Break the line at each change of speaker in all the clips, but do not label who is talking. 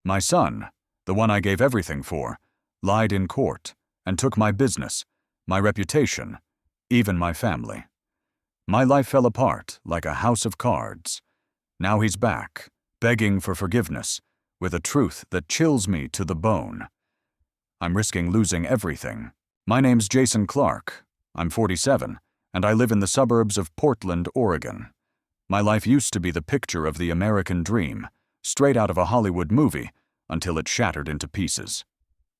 My son, the one I gave everything for, lied in court and took my business, my reputation, even my family. My life fell apart like a house of cards. Now he's back, begging for forgiveness, with a truth that chills me to the bone. I'm risking losing everything. My name's Jason Clark. I'm 47, and I live in the suburbs of Portland, Oregon. My life used to be the picture of the American dream, straight out of a Hollywood movie, until it shattered into pieces.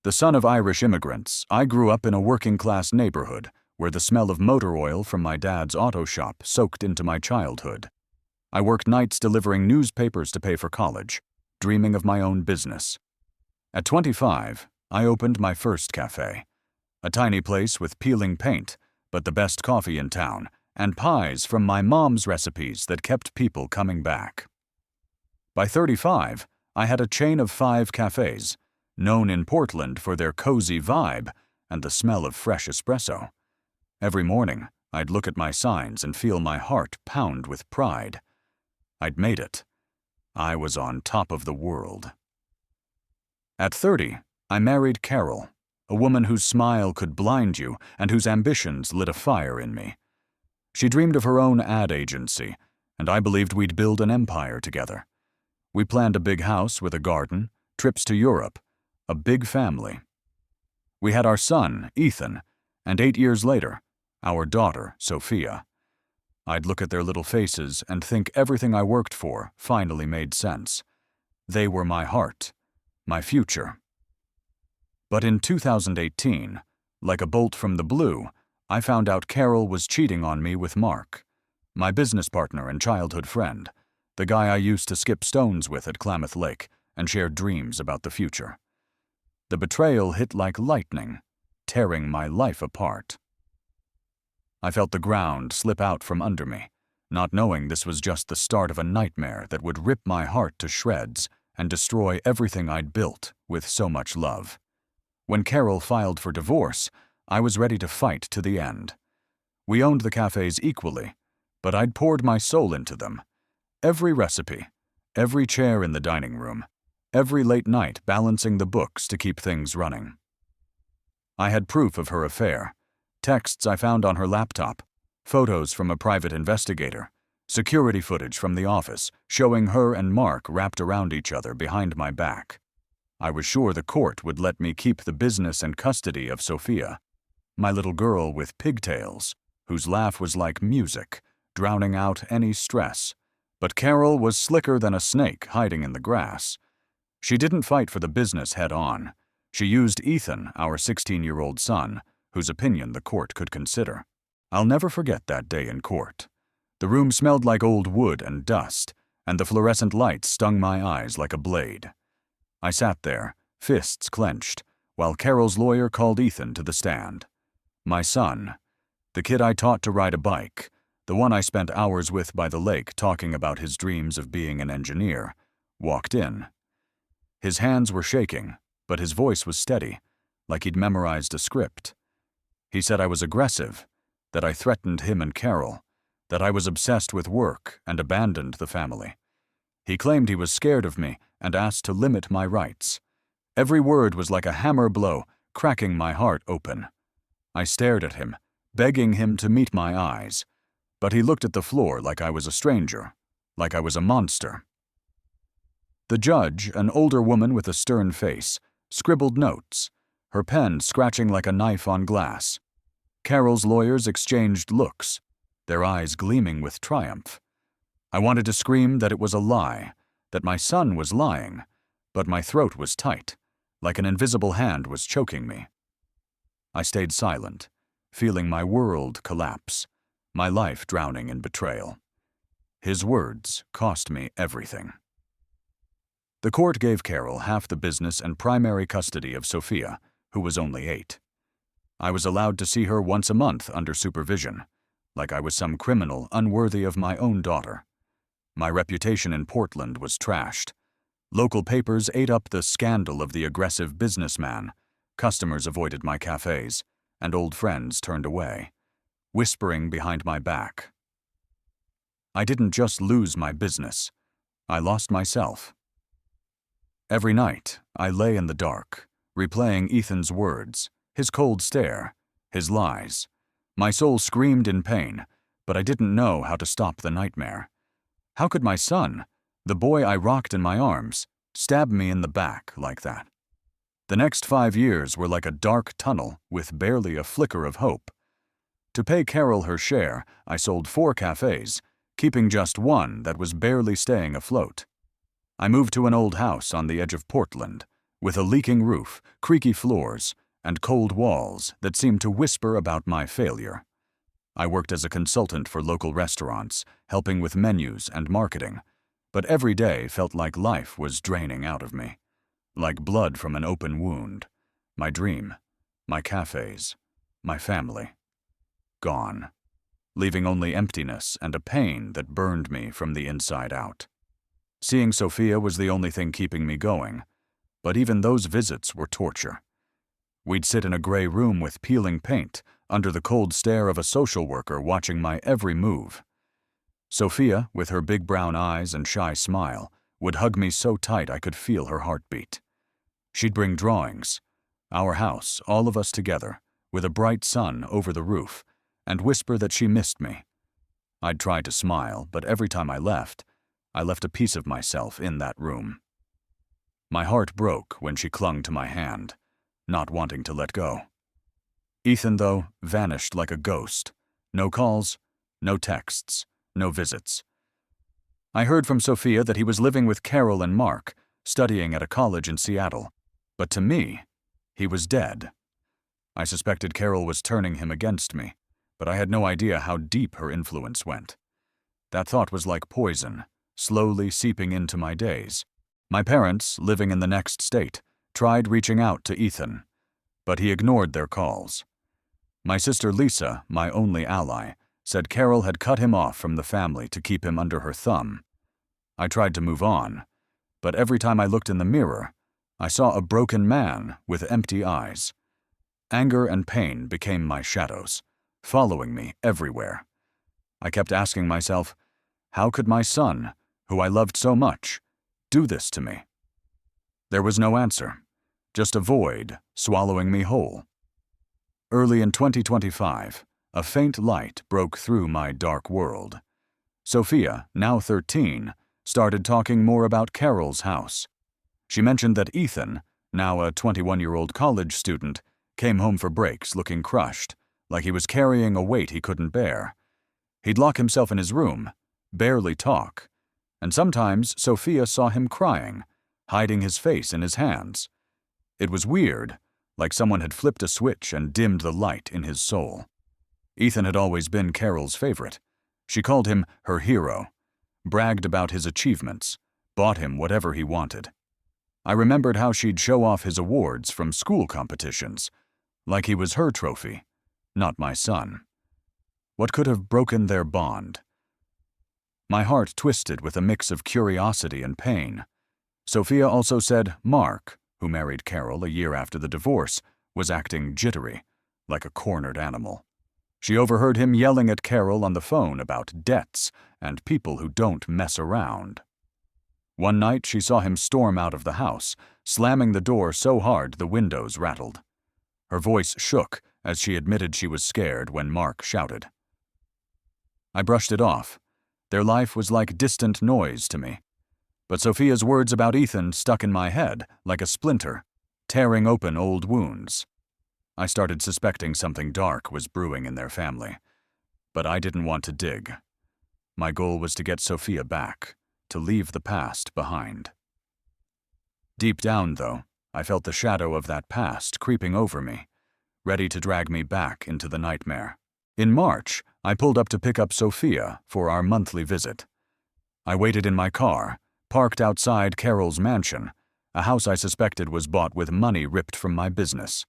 The son of Irish immigrants, I grew up in a working-class neighborhood where the smell of motor oil from my dad's auto shop soaked into my childhood. I worked nights delivering newspapers to pay for college, dreaming of my own business. At 25, I opened my first café, a tiny place with peeling paint, but the best coffee in town, and pies from my mom's recipes that kept people coming back. By 35, I had a chain of 5 cafes, known in Portland for their cozy vibe and the smell of fresh espresso. Every morning, I'd look at my signs and feel my heart pound with pride. I'd made it. I was on top of the world. At 30, I married Carol, a woman whose smile could blind you and whose ambitions lit a fire in me. She dreamed of her own ad agency, and I believed we'd build an empire together. We planned a big house with a garden, trips to Europe, a big family. We had our son, Ethan, and 8 years later, our daughter, Sophia. I'd look at their little faces and think everything I worked for finally made sense. They were my heart, my future. But in 2018, like a bolt from the blue, I found out Carol was cheating on me with Mark, my business partner and childhood friend, the guy I used to skip stones with at Klamath Lake and share dreams about the future. The betrayal hit like lightning, tearing my life apart. I felt the ground slip out from under me, not knowing this was just the start of a nightmare that would rip my heart to shreds and destroy everything I'd built with so much love. When Carol filed for divorce, I was ready to fight to the end. We owned the cafes equally, but I'd poured my soul into them. Every recipe, every chair in the dining room, every late night balancing the books to keep things running. I had proof of her affair, texts I found on her laptop, photos from a private investigator, security footage from the office showing her and Mark wrapped around each other behind my back. I was sure the court would let me keep the business and custody of Sophia, my little girl with pigtails, whose laugh was like music, drowning out any stress. But Carol was slicker than a snake hiding in the grass. She didn't fight for the business head-on. She used Ethan, our 16-year-old son, whose opinion the court could consider. I'll never forget that day in court. The room smelled like old wood and dust, and the fluorescent lights stung my eyes like a blade. I sat there, fists clenched, while Carol's lawyer called Ethan to the stand. My son, the kid I taught to ride a bike, the one I spent hours with by the lake talking about his dreams of being an engineer, walked in. His hands were shaking, but his voice was steady, like he'd memorized a script. He said I was aggressive, that I threatened him and Carol, that I was obsessed with work and abandoned the family. He claimed he was scared of me and asked to limit my rights. Every word was like a hammer blow, cracking my heart open. I stared at him, begging him to meet my eyes, but he looked at the floor like I was a stranger, like I was a monster. The judge, an older woman with a stern face, scribbled notes, her pen scratching like a knife on glass. Carol's lawyers exchanged looks, their eyes gleaming with triumph. I wanted to scream that it was a lie, that my son was lying, but my throat was tight, like an invisible hand was choking me. I stayed silent, feeling my world collapse, my life drowning in betrayal. His words cost me everything. The court gave Carol half the business and primary custody of Sophia, who was only 8. I was allowed to see her once a month under supervision, like I was some criminal unworthy of my own daughter. My reputation in Portland was trashed. Local papers ate up the scandal of the aggressive businessman. Customers avoided my cafes, and old friends turned away, whispering behind my back. I didn't just lose my business. I lost myself. Every night, I lay in the dark, replaying Ethan's words, his cold stare, his lies. My soul screamed in pain, but I didn't know how to stop the nightmare. How could my son, the boy I rocked in my arms, stab me in the back like that? The next 5 years were like a dark tunnel with barely a flicker of hope. To pay Carol her share, I sold 4 cafes, keeping just one that was barely staying afloat. I moved to an old house on the edge of Portland, with a leaking roof, creaky floors, and cold walls that seemed to whisper about my failure. I worked as a consultant for local restaurants, helping with menus and marketing, but every day felt like life was draining out of me, like blood from an open wound. My dream, my cafes, my family. Gone, leaving only emptiness and a pain that burned me from the inside out. Seeing Sophia was the only thing keeping me going, but even those visits were torture. We'd sit in a gray room with peeling paint, under the cold stare of a social worker watching my every move. Sophia, with her big brown eyes and shy smile, would hug me so tight I could feel her heartbeat. She'd bring drawings, our house, all of us together, with a bright sun over the roof, and whisper that she missed me. I'd try to smile, but every time I left a piece of myself in that room. My heart broke when she clung to my hand, not wanting to let go. Ethan, though, vanished like a ghost. No calls, no texts, no visits. I heard from Sophia that he was living with Carol and Mark, studying at a college in Seattle. But to me, he was dead. I suspected Carol was turning him against me, but I had no idea how deep her influence went. That thought was like poison, slowly seeping into my days. My parents, living in the next state, tried reaching out to Ethan, but he ignored their calls. My sister Lisa, my only ally, said Carol had cut him off from the family to keep him under her thumb. I tried to move on, but every time I looked in the mirror, I saw a broken man with empty eyes. Anger and pain became my shadows, following me everywhere. I kept asking myself, how could my son, who I loved so much, do this to me? There was no answer, just a void swallowing me whole. Early in 2025, a faint light broke through my dark world. Sophia, now 13, started talking more about Carol's house. She mentioned that Ethan, now a 21-year-old college student, came home for breaks looking crushed, like he was carrying a weight he couldn't bear. He'd lock himself in his room, barely talk, and sometimes Sophia saw him crying, hiding his face in his hands. It was weird, like someone had flipped a switch and dimmed the light in his soul. Ethan had always been Carol's favorite. She called him her hero, bragged about his achievements, bought him whatever he wanted. I remembered how she'd show off his awards from school competitions, like he was her trophy, not my son. What could have broken their bond? My heart twisted with a mix of curiosity and pain. Sophia also said Mark, who married Carol a year after the divorce, was acting jittery, like a cornered animal. She overheard him yelling at Carol on the phone about debts and people who don't mess around. One night she saw him storm out of the house, slamming the door so hard the windows rattled. Her voice shook as she admitted she was scared when Mark shouted. I brushed it off. Their life was like distant noise to me. But Sophia's words about Ethan stuck in my head like a splinter, tearing open old wounds. I started suspecting something dark was brewing in their family. But I didn't want to dig. My goal was to get Sophia back, to leave the past behind. Deep down, though, I felt the shadow of that past creeping over me, ready to drag me back into the nightmare. In March, I pulled up to pick up Sophia for our monthly visit. I waited in my car, parked outside Carol's mansion, a house I suspected was bought with money ripped from my business.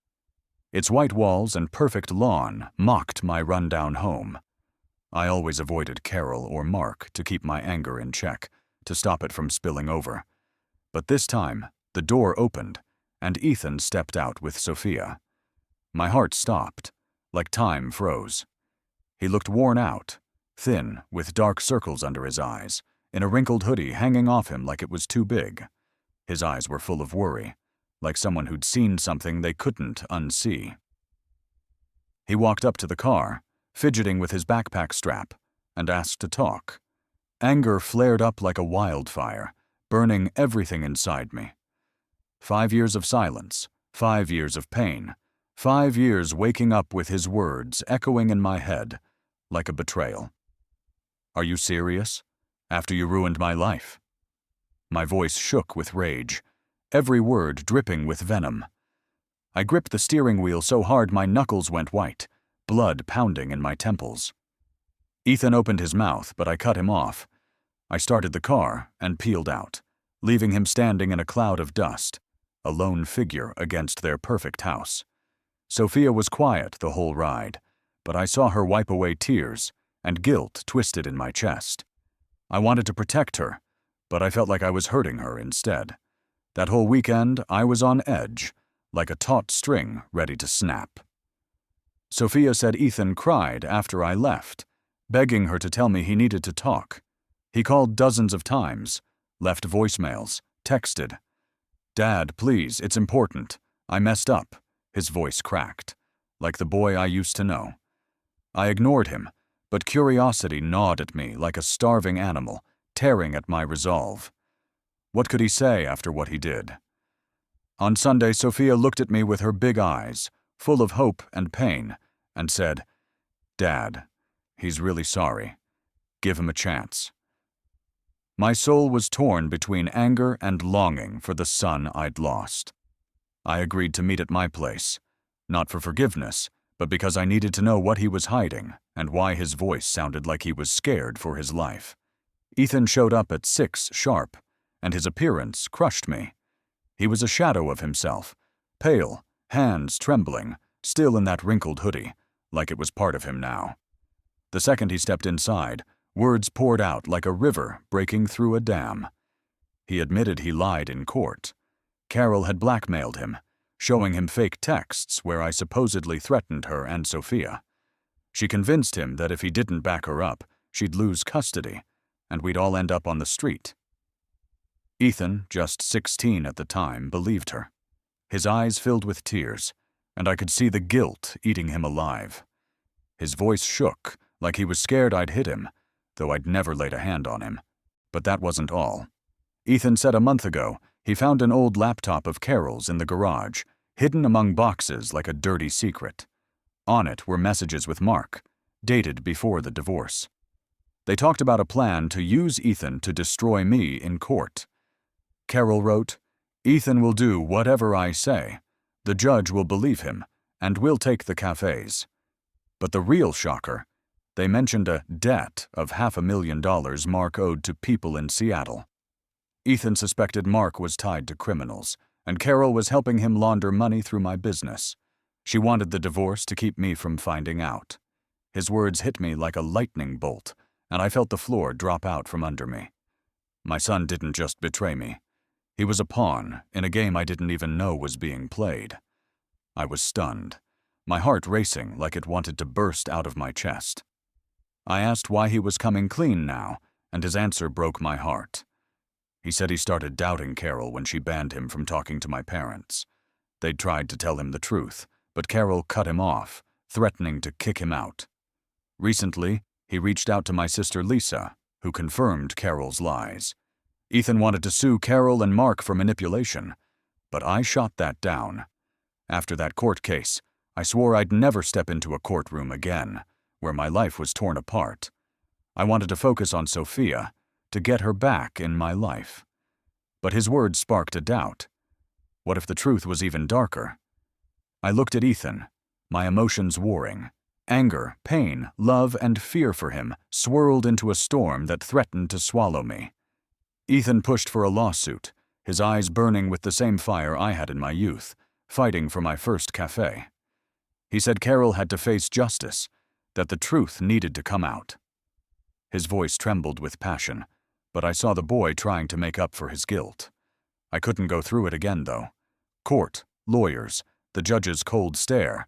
Its white walls and perfect lawn mocked my rundown home. I always avoided Carol or Mark to keep my anger in check, to stop it from spilling over. But this time, the door opened, and Ethan stepped out with Sophia. My heart stopped, like time froze. He looked worn out, thin, with dark circles under his eyes, in a wrinkled hoodie hanging off him like it was too big. His eyes were full of worry, like someone who'd seen something they couldn't unsee. He walked up to the car, fidgeting with his backpack strap, and asked to talk. Anger flared up like a wildfire, burning everything inside me. 5 years of silence, 5 years of pain, 5 years waking up with his words echoing in my head like a betrayal. "Are you serious? After you ruined my life?" My voice shook with rage, every word dripping with venom. I gripped the steering wheel so hard my knuckles went white, blood pounding in my temples. Ethan opened his mouth, but I cut him off. I started the car and peeled out, leaving him standing in a cloud of dust, a lone figure against their perfect house. Sophia was quiet the whole ride, but I saw her wipe away tears, and guilt twisted in my chest. I wanted to protect her, but I felt like I was hurting her instead. That whole weekend, I was on edge, like a taut string ready to snap. Sophia said Ethan cried after I left, begging her to tell me he needed to talk. He called dozens of times, left voicemails, texted. "Dad, please, it's important. I messed up." His voice cracked, like the boy I used to know. I ignored him, but curiosity gnawed at me like a starving animal, tearing at my resolve. What could he say after what he did? On Sunday, Sophia looked at me with her big eyes, full of hope and pain, and said, "Dad, he's really sorry. Give him a chance." My soul was torn between anger and longing for the son I'd lost. I agreed to meet at my place, not for forgiveness, but because I needed to know what he was hiding and why his voice sounded like he was scared for his life. Ethan showed up at 6 sharp, and his appearance crushed me. He was a shadow of himself, pale, hands trembling, still in that wrinkled hoodie, like it was part of him now. The second he stepped inside, words poured out like a river breaking through a dam. He admitted he lied in court. Carol had blackmailed him, showing him fake texts where I supposedly threatened her and Sophia. She convinced him that if he didn't back her up, she'd lose custody, and we'd all end up on the street. Ethan, just 16 at the time, believed her. His eyes filled with tears, and I could see the guilt eating him alive. His voice shook, like he was scared I'd hit him, though I'd never laid a hand on him. But that wasn't all. Ethan said a month ago he found an old laptop of Carol's in the garage, hidden among boxes like a dirty secret. On it were messages with Mark, dated before the divorce. They talked about a plan to use Ethan to destroy me in court. Carol wrote, "Ethan will do whatever I say. The judge will believe him, and we'll take the cafes." But the real shocker, they mentioned a debt of $500,000 Mark owed to people in Seattle. Ethan suspected Mark was tied to criminals, and Carol was helping him launder money through my business. She wanted the divorce to keep me from finding out. His words hit me like a lightning bolt, and I felt the floor drop out from under me. My son didn't just betray me. He was a pawn in a game I didn't even know was being played. I was stunned, my heart racing like it wanted to burst out of my chest. I asked why he was coming clean now, and his answer broke my heart. He said he started doubting Carol when she banned him from talking to my parents. They'd tried to tell him the truth, but Carol cut him off, threatening to kick him out. Recently, he reached out to my sister Lisa, who confirmed Carol's lies. Ethan wanted to sue Carol and Mark for manipulation, but I shot that down. After that court case, I swore I'd never step into a courtroom again, where my life was torn apart. I wanted to focus on Sophia, to get her back in my life. But his words sparked a doubt. What if the truth was even darker? I looked at Ethan, my emotions warring. Anger, pain, love, and fear for him swirled into a storm that threatened to swallow me. Ethan pushed for a lawsuit, his eyes burning with the same fire I had in my youth, fighting for my first café. He said Carol had to face justice, that the truth needed to come out. His voice trembled with passion, but I saw the boy trying to make up for his guilt. I couldn't go through it again, though. Court, lawyers, the judge's cold stare.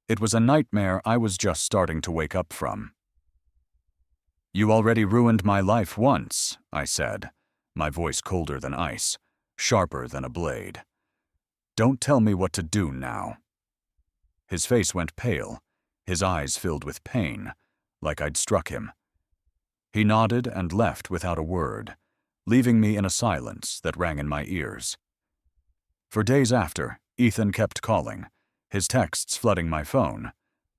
It was a nightmare I was just starting to wake up from. "You already ruined my life once," I said, my voice colder than ice. sharper than a blade. "Don't tell me what to do now." His face went pale, his eyes filled with pain, like I'd struck him. He nodded and left without a word, leaving me in a silence that rang in my ears. For days after, Ethan kept calling, his texts flooding my phone,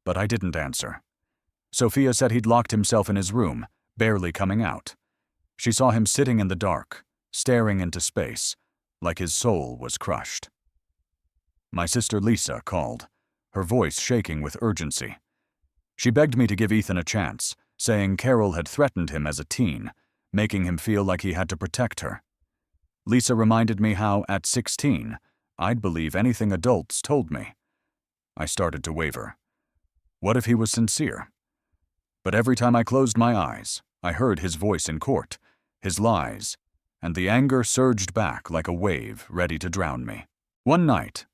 but I didn't answer. Sophia said he'd locked himself in his room, barely coming out. She saw him sitting in the dark, staring into space, like his soul was crushed. My sister Lisa called, her voice shaking with urgency. She begged me to give Ethan a chance, saying Carol had threatened him as a teen, making him feel like he had to protect her. Lisa reminded me how, at 16, I'd believe anything adults told me. I started to waver. What if he was sincere? But every time I closed my eyes, I heard his voice in court, his lies, and the anger surged back like a wave ready to drown me. One night,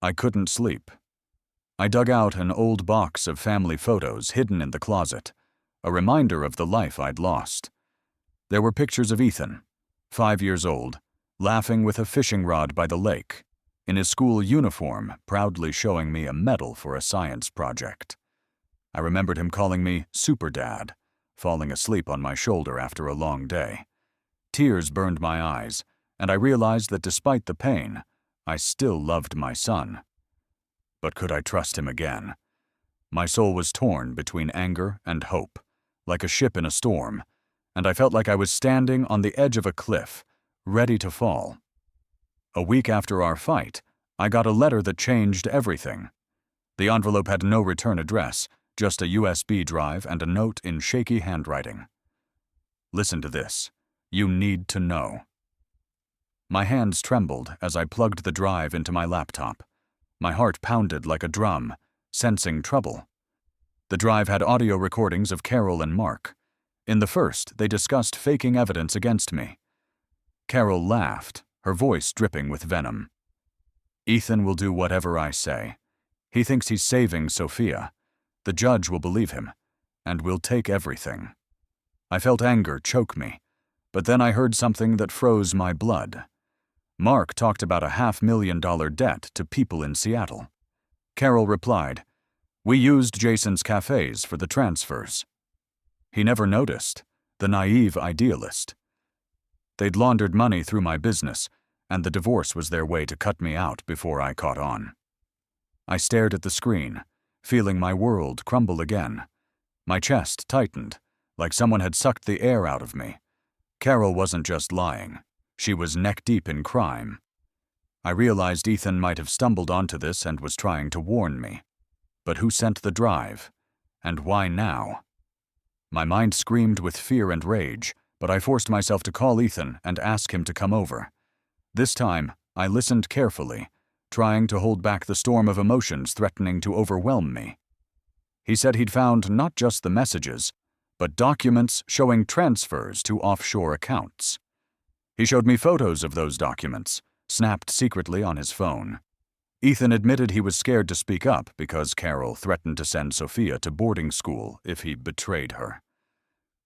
I couldn't sleep. I dug out an old box of family photos hidden in the closet, a reminder of the life I'd lost. There were pictures of Ethan, 5 years old, laughing with a fishing rod by the lake, in his school uniform, proudly showing me a medal for a science project. I remembered him calling me Super Dad, falling asleep on my shoulder after a long day. Tears burned my eyes, and I realized that despite the pain, I still loved my son. But could I trust him again? My soul was torn between anger and hope, like a ship in a storm, and I felt like I was standing on the edge of a cliff, ready to fall. A week after our fight, I got a letter that changed everything. The envelope had no return address, just a USB drive and a note in shaky handwriting. Listen to this. You need to know. My hands trembled as I plugged the drive into my laptop. My heart pounded like a drum, sensing trouble. The drive had audio recordings of Carol and Mark. In the first, they discussed faking evidence against me. Carol laughed, her voice dripping with venom. Ethan will do whatever I say. He thinks he's saving Sophia. The judge will believe him, and will take everything. I felt anger choke me, but then I heard something that froze my blood. Mark talked about a $500,000 debt to people in Seattle. Carol replied, "We used Jason's cafes for the transfers." He never noticed, the naive idealist. They'd laundered money through my business, and the divorce was their way to cut me out before I caught on. I stared at the screen, feeling my world crumble again. My chest tightened, like someone had sucked the air out of me. Carol wasn't just lying. She was neck-deep in crime. I realized Ethan might have stumbled onto this and was trying to warn me. But who sent the drive? And why now? My mind screamed with fear and rage, but I forced myself to call Ethan and ask him to come over. This time, I listened carefully, trying to hold back the storm of emotions threatening to overwhelm me. He said he'd found not just the messages, but documents showing transfers to offshore accounts. He showed me photos of those documents, snapped secretly on his phone. Ethan admitted he was scared to speak up because Carol threatened to send Sophia to boarding school if he betrayed her.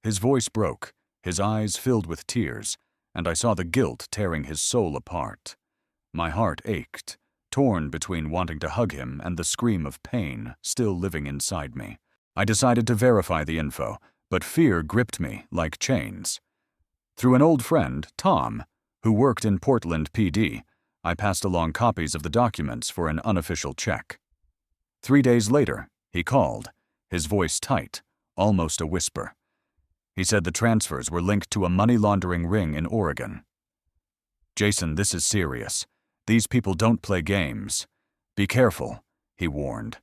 His voice broke, his eyes filled with tears, and I saw the guilt tearing his soul apart. My heart ached, torn between wanting to hug him and the scream of pain still living inside me. I decided to verify the info, but fear gripped me like chains. Through an old friend, Tom, who worked in Portland PD, I passed along copies of the documents for an unofficial check. 3 days later, he called, his voice tight, almost a whisper. He said the transfers were linked to a money laundering ring in Oregon. "Jason, this is serious. These people don't play games. Be careful," he warned.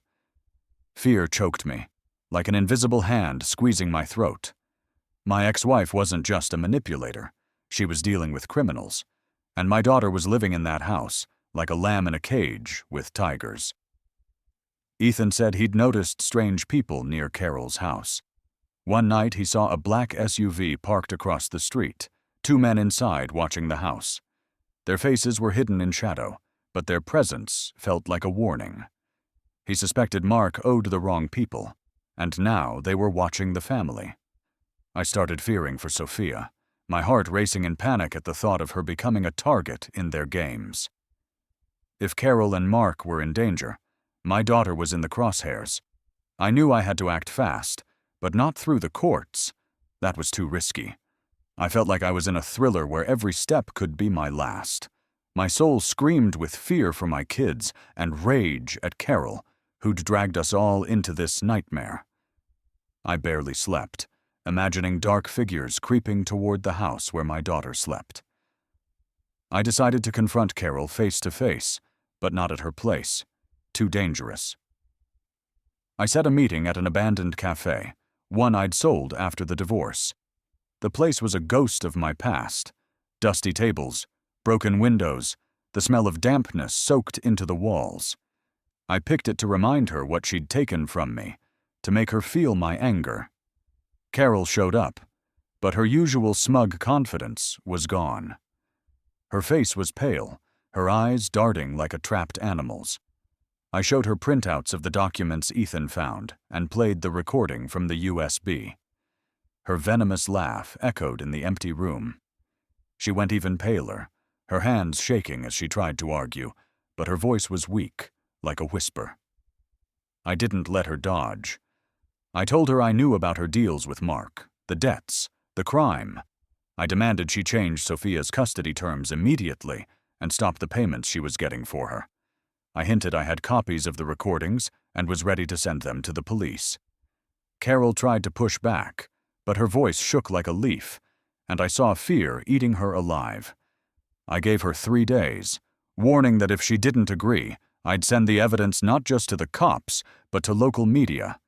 Fear choked me, like an invisible hand squeezing my throat. My ex-wife wasn't just a manipulator. She was dealing with criminals. And my daughter was living in that house, like a lamb in a cage with tigers. Ethan said he'd noticed strange people near Carol's house. One night he saw a black SUV parked across the street, 2 men inside watching the house. Their faces were hidden in shadow, but their presence felt like a warning. He suspected Mark owed the wrong people, and now they were watching the family. I started fearing for Sophia. my heart racing in panic at the thought of her becoming a target in their games. If Carol and Mark were in danger, my daughter was in the crosshairs. I knew I had to act fast, but not through the courts. That was too risky. I felt like I was in a thriller where every step could be my last. My soul screamed with fear for my kids and rage at Carol, who'd dragged us all into this nightmare. I barely slept, imagining dark figures creeping toward the house where my daughter slept. I decided to confront Carol face to face, but not at her place. Too dangerous. I set a meeting at an abandoned café, one I'd sold after the divorce. The place was a ghost of my past. Dusty tables, broken windows, the smell of dampness soaked into the walls. I picked it to remind her what she'd taken from me, to make her feel my anger. Carol showed up, but her usual smug confidence was gone. Her face was pale, her eyes darting like a trapped animal's. I showed her printouts of the documents Ethan found and played the recording from the USB. Her venomous laugh echoed in the empty room. She went even paler, her hands shaking as she tried to argue, but her voice was weak, like a whisper. I didn't let her dodge. I told her I knew about her deals with Mark, the debts, the crime. I demanded she change Sophia's custody terms immediately and stop the payments she was getting for her. I hinted I had copies of the recordings and was ready to send them to the police. Carol tried to push back, but her voice shook like a leaf, and I saw fear eating her alive. I gave her 3 days, warning that if she didn't agree, I'd send the evidence not just to the cops, but to local media.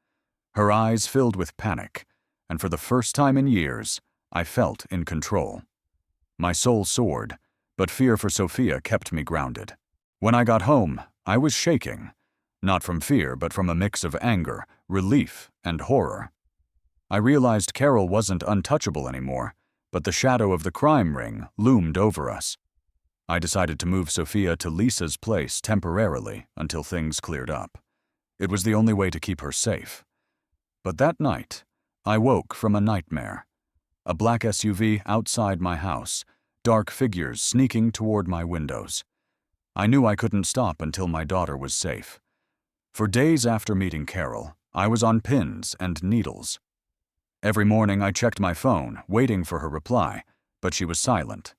Her eyes filled with panic, and for the first time in years, I felt in control. My soul soared, but fear for Sophia kept me grounded. When I got home, I was shaking, not from fear, but from a mix of anger, relief, and horror. I realized Carol wasn't untouchable anymore, but the shadow of the crime ring loomed over us. I decided to move Sophia to Lisa's place temporarily until things cleared up. It was the only way to keep her safe. But that night, I woke from a nightmare. A black SUV outside my house, dark figures sneaking toward my windows. I knew I couldn't stop until my daughter was safe. For days after meeting Carol, I was on pins and needles. Every morning I checked my phone, waiting for her reply, but she was silent.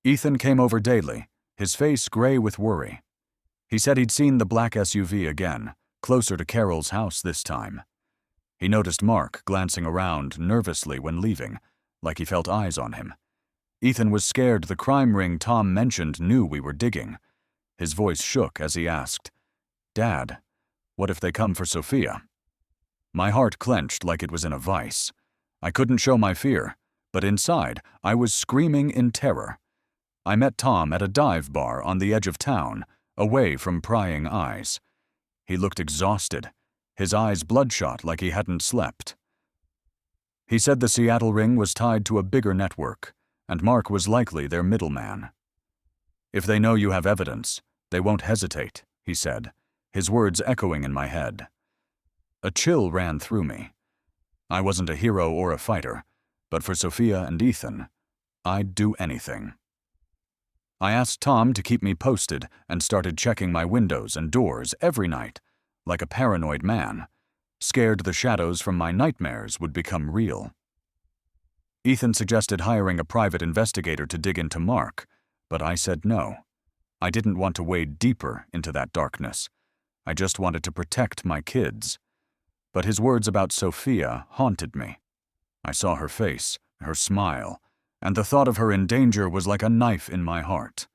Ethan came over daily, his face gray with worry. He said he'd seen the black SUV again, closer to Carol's house this time. He noticed Mark glancing around nervously when leaving, like he felt eyes on him. Ethan was scared the crime ring Tom mentioned knew we were digging. His voice shook as he asked, "Dad, what if they come for Sophia?" My heart clenched like it was in a vice. I couldn't show my fear, but inside I was screaming in terror. I met Tom at a dive bar on the edge of town, away from prying eyes. He looked exhausted, his eyes bloodshot like he hadn't slept. He said the Seattle ring was tied to a bigger network, and Mark was likely their middleman. "If they know you have evidence, they won't hesitate," he said, his words echoing in my head. A chill ran through me. I wasn't a hero or a fighter, but for Sophia and Ethan, I'd do anything. I asked Tom to keep me posted and started checking my windows and doors every night, like a paranoid man, scared the shadows from my nightmares would become real. Ethan suggested hiring a private investigator to dig into Mark, but I said no. I didn't want to wade deeper into that darkness. I just wanted to protect my kids. But his words about Sophia haunted me. I saw her face, her smile, and the thought of her in danger was like a knife in my heart.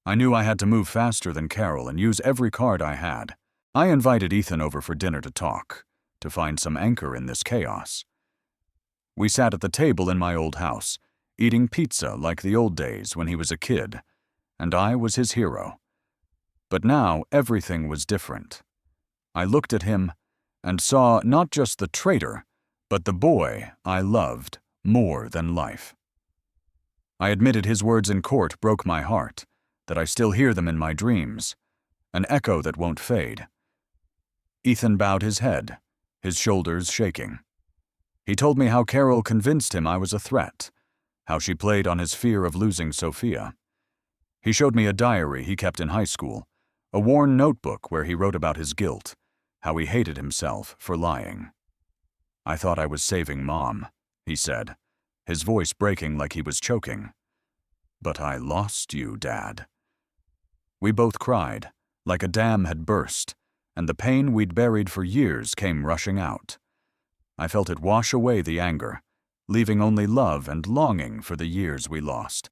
I knew I had to move faster than Carol and use every card I had. I invited Ethan over for dinner to talk, to find some anchor in this chaos. We sat at the table in my old house, eating pizza like the old days when he was a kid, and I was his hero. But now everything was different. I looked at him and saw not just the traitor, but the boy I loved more than life. I admitted his words in court broke my heart, that I still hear them in my dreams, an echo that won't fade. Ethan bowed his head, his shoulders shaking. He told me how Carol convinced him I was a threat, how she played on his fear of losing Sophia. He showed me a diary he kept in high school, a worn notebook where he wrote about his guilt, how he hated himself for lying. "I thought I was saving Mom," he said, his voice breaking like he was choking. "But I lost you, Dad." We both cried, like a dam had burst, and the pain we'd buried for years came rushing out. I felt it wash away the anger, leaving only love and longing for the years we lost.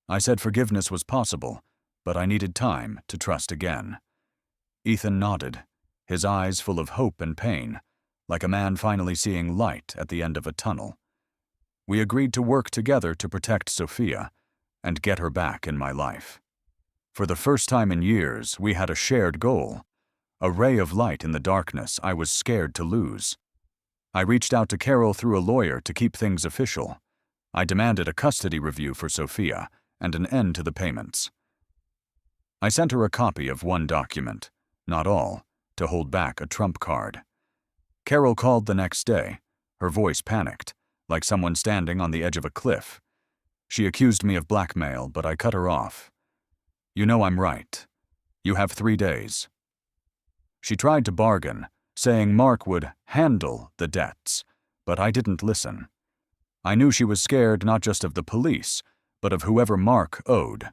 I said forgiveness was possible, but I needed time to trust again. Ethan nodded, his eyes full of hope and pain, like a man finally seeing light at the end of a tunnel. We agreed to work together to protect Sophia and get her back in my life. For the first time in years, we had a shared goal, a ray of light in the darkness I was scared to lose. I reached out to Carol through a lawyer to keep things official. I demanded a custody review for Sophia and an end to the payments. I sent her a copy of one document, not all, to hold back a trump card. Carol called the next day, her voice panicked, like someone standing on the edge of a cliff. She accused me of blackmail, but I cut her off. "You know I'm right. You have 3 days." She tried to bargain, saying Mark would handle the debts, but I didn't listen. I knew she was scared not just of the police, but of whoever Mark owed.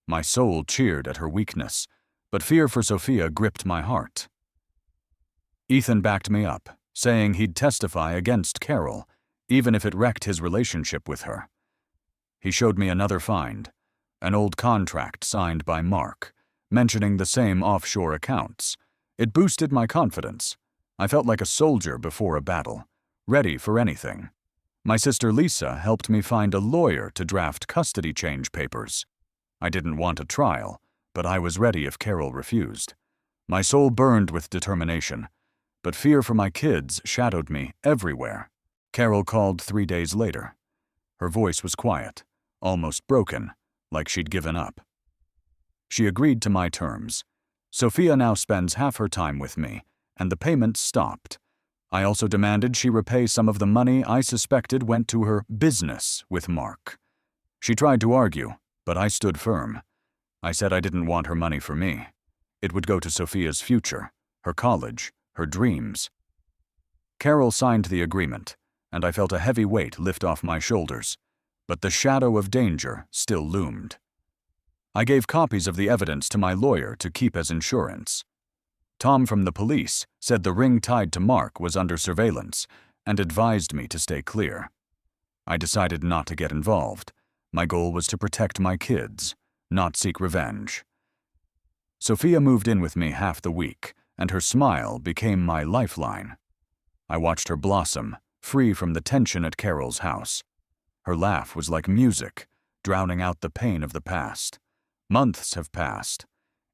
My soul cheered at her weakness, but fear for Sophia gripped my heart. Ethan backed me up, saying he'd testify against Carol, even if it wrecked his relationship with her. He showed me another find, an old contract signed by Mark, mentioning the same offshore accounts. It boosted my confidence. I felt like a soldier before a battle, ready for anything. My sister Lisa helped me find a lawyer to draft custody change papers. I didn't want a trial, but I was ready if Carol refused. My soul burned with determination, but fear for my kids shadowed me everywhere. Carol called 3 days later. Her voice was quiet, almost broken, like she'd given up. She agreed to my terms. Sophia now spends half her time with me, and the payments stopped. I also demanded she repay some of the money I suspected went to her business with Mark. She tried to argue, but I stood firm. I said I didn't want her money for me. It would go to Sophia's future, her college, her dreams. Carol signed the agreement, and I felt a heavy weight lift off my shoulders, but the shadow of danger still loomed. I gave copies of the evidence to my lawyer to keep as insurance. Tom from the police said the ring tied to Mark was under surveillance and advised me to stay clear. I decided not to get involved. My goal was to protect my kids, not seek revenge. Sophia moved in with me half the week, and her smile became my lifeline. I watched her blossom, free from the tension at Carol's house. Her laugh was like music, drowning out the pain of the past. Months have passed.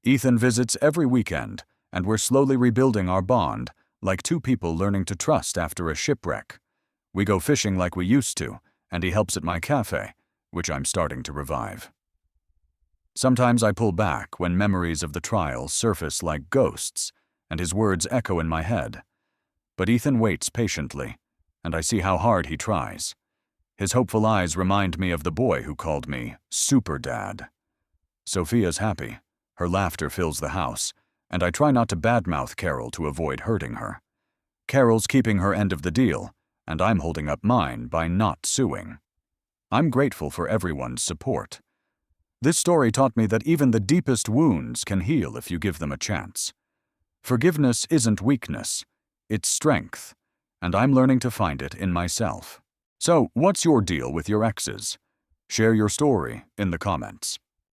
Ethan visits every weekend, and we're slowly rebuilding our bond, like two people learning to trust after a shipwreck. We go fishing like we used to, and he helps at my café, which I'm starting to revive. Sometimes I pull back when memories of the trial surface like ghosts, and his words echo in my head. But Ethan waits patiently, and I see how hard he tries. His hopeful eyes remind me of the boy who called me Super Dad. Sophia's happy. Her laughter fills the house, and I try not to badmouth Carol to avoid hurting her. Carol's keeping her end of the deal, and I'm holding up mine by not suing. I'm grateful for everyone's support. This story taught me that even the deepest wounds can heal if you give them a chance. Forgiveness isn't weakness, it's strength, and I'm learning to find it in myself. So, what's your deal with your exes? Share your story in the comments.